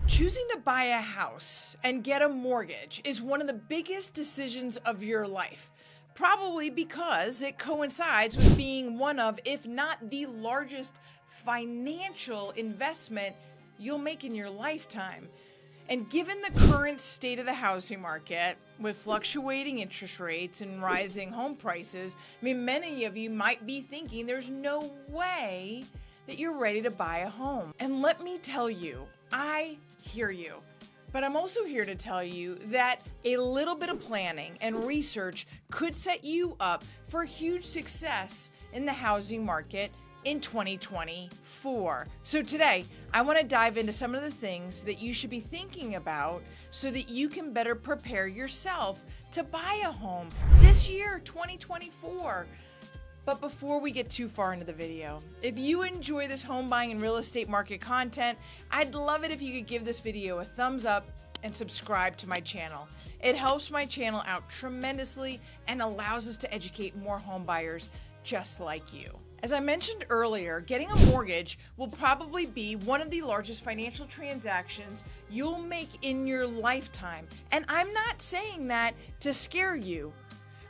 Choosing to buy a house and get a mortgage is one of the biggest decisions of your life, probably because it coincides with being one of, if not the largest financial investment you'll make in your lifetime. And given the current state of the housing market, with fluctuating interest rates and rising home prices, many of you might be thinking there's no way that you're ready to buy a home. And let me tell you, I hear you. But I'm also here to tell you that a little bit of planning and research could set you up for huge success in the housing market in 2024. So today, I want to dive into some of the things that you should be thinking about so that you can better prepare yourself to buy a home this year, 2024. But before we get too far into the video, if you enjoy this home buying and real estate market content, I'd love it if you could give this video a thumbs up and subscribe to my channel. It helps my channel out tremendously and allows us to educate more home buyers just like you. As I mentioned earlier, getting a mortgage will probably be one of the largest financial transactions you'll make in your lifetime. And I'm not saying that to scare you,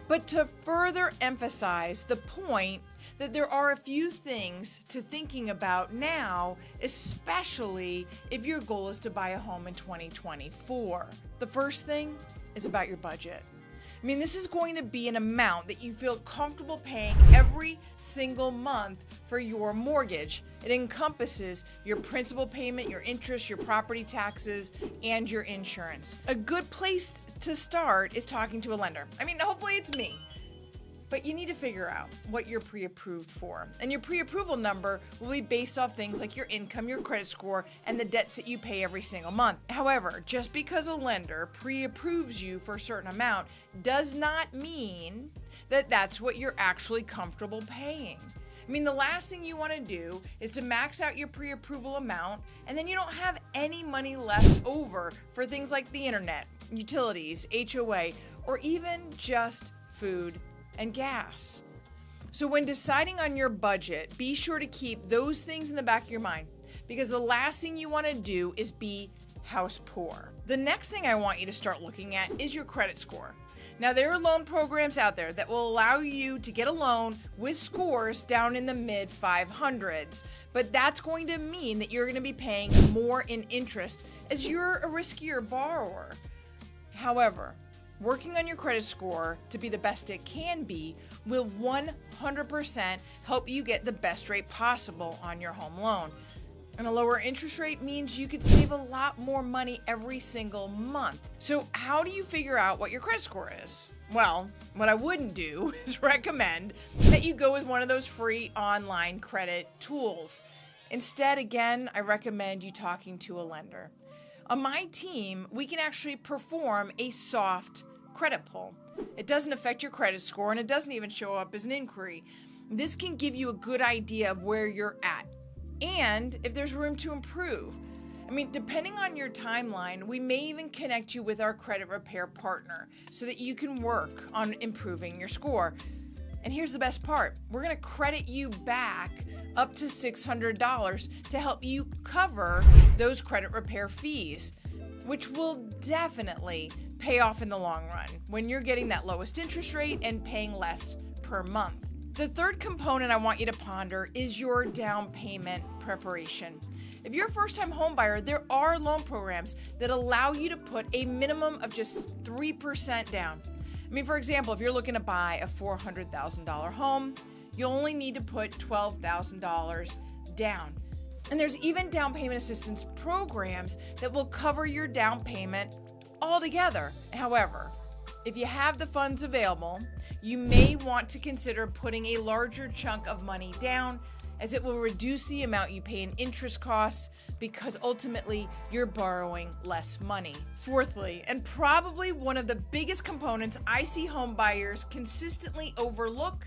but to further emphasize the point that there are a few things to thinking about now, especially if your goal is to buy a home in 2024. The first thing is about your budget. This is going to be an amount that you feel comfortable paying every single month for your mortgage. It encompasses your principal payment, your interest, your property taxes, and your insurance. A good place to start is talking to a lender. Hopefully it's me. But you need to figure out what you're pre-approved for. And your pre-approval number will be based off things like your income, your credit score, and the debts that you pay every single month. However, just because a lender pre-approves you for a certain amount does not mean that that's what you're actually comfortable paying. The last thing you want to do is to max out your pre-approval amount, and then you don't have any money left over for things like the internet, utilities, HOA, or even just food and gas. So when deciding on your budget, be sure to keep those things in the back of your mind, because the last thing you want to do is be house poor. The next thing I want you to start looking at is your credit score. Now, there are loan programs out there that will allow you to get a loan with scores down in the mid 500s, but that's going to mean that you're going to be paying more in interest as you're a riskier borrower. However, working on your credit score to be the best it can be will 100% help you get the best rate possible on your home loan. And a lower interest rate means you could save a lot more money every single month. So how do you figure out what your credit score is? Well, what I wouldn't do is recommend that you go with one of those free online credit tools. Instead, again, I recommend you talking to a lender. On my team, we can actually perform a soft credit pull. It doesn't affect your credit score, and it doesn't even show up as an inquiry. This can give you a good idea of where you're at and if there's room to improve. Depending on your timeline, we may even connect you with our credit repair partner so that you can work on improving your score. And here's the best part. We're going to credit you back up to $600 to help you cover those credit repair fees, which will definitely pay off in the long run when you're getting that lowest interest rate and paying less per month. The third component I want you to ponder is your down payment preparation. If you're a first-time home buyer, there are loan programs that allow you to put a minimum of just 3% down. For example, if you're looking to buy a $400,000 home, you only need to put $12,000 down. And there's even down payment assistance programs that will cover your down payment altogether. However, if you have the funds available, you may want to consider putting a larger chunk of money down, as it will reduce the amount you pay in interest costs because ultimately you're borrowing less money. Fourthly, and probably one of the biggest components I see home buyers consistently overlook,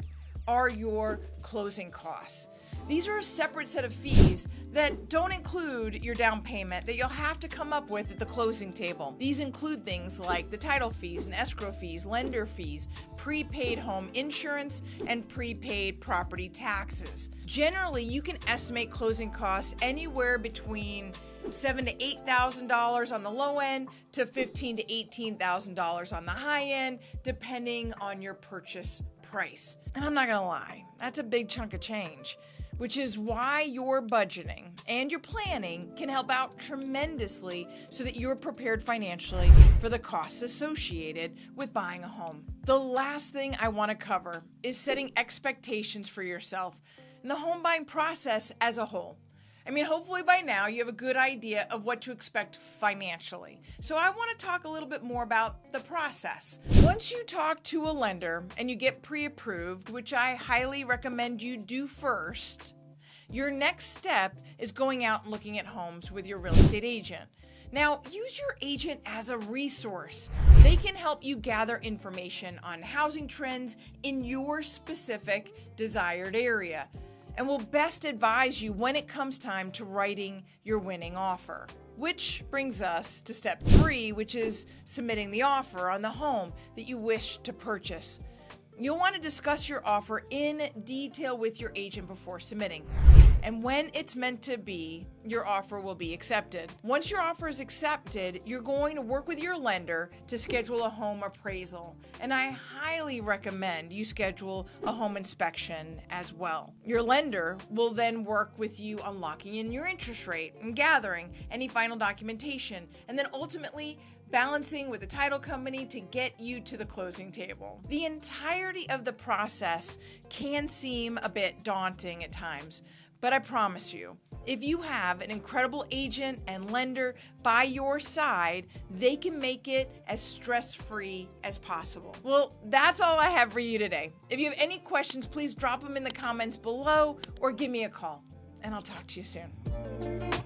are your closing costs. These are a separate set of fees that don't include your down payment that you'll have to come up with at the closing table. These include things like the title fees and escrow fees, lender fees, prepaid home insurance, and prepaid property taxes. Generally, you can estimate closing costs anywhere between $7,000 to $8,000 on the low end to $15,000 to $18,000 on the high end, depending on your purchase price. And I'm not gonna lie, that's a big chunk of change, which is why your budgeting and your planning can help out tremendously so that you're prepared financially for the costs associated with buying a home. The last thing I want to cover is setting expectations for yourself in the home buying process as a whole. I mean, hopefully by now you have a good idea of what to expect financially. So I want to talk a little bit more about the process. Once you talk to a lender and you get pre-approved, which I highly recommend you do first, your next step is going out and looking at homes with your real estate agent. Now, use your agent as a resource. They can help you gather information on housing trends in your specific desired area, and will best advise you when it comes time to writing your winning offer. Which brings us to step 3, which is submitting the offer on the home that you wish to purchase. You'll want to discuss your offer in detail with your agent before submitting. And when it's meant to be, your offer will be accepted. Once your offer is accepted, you're going to work with your lender to schedule a home appraisal. And I highly recommend you schedule a home inspection as well. Your lender will then work with you on locking in your interest rate and gathering any final documentation, and then ultimately balancing with the title company to get you to the closing table. The entirety of the process can seem a bit daunting at times, but I promise you, if you have an incredible agent and lender by your side, they can make it as stress-free as possible. Well, that's all I have for you today. If you have any questions, please drop them in the comments below or give me a call, and I'll talk to you soon.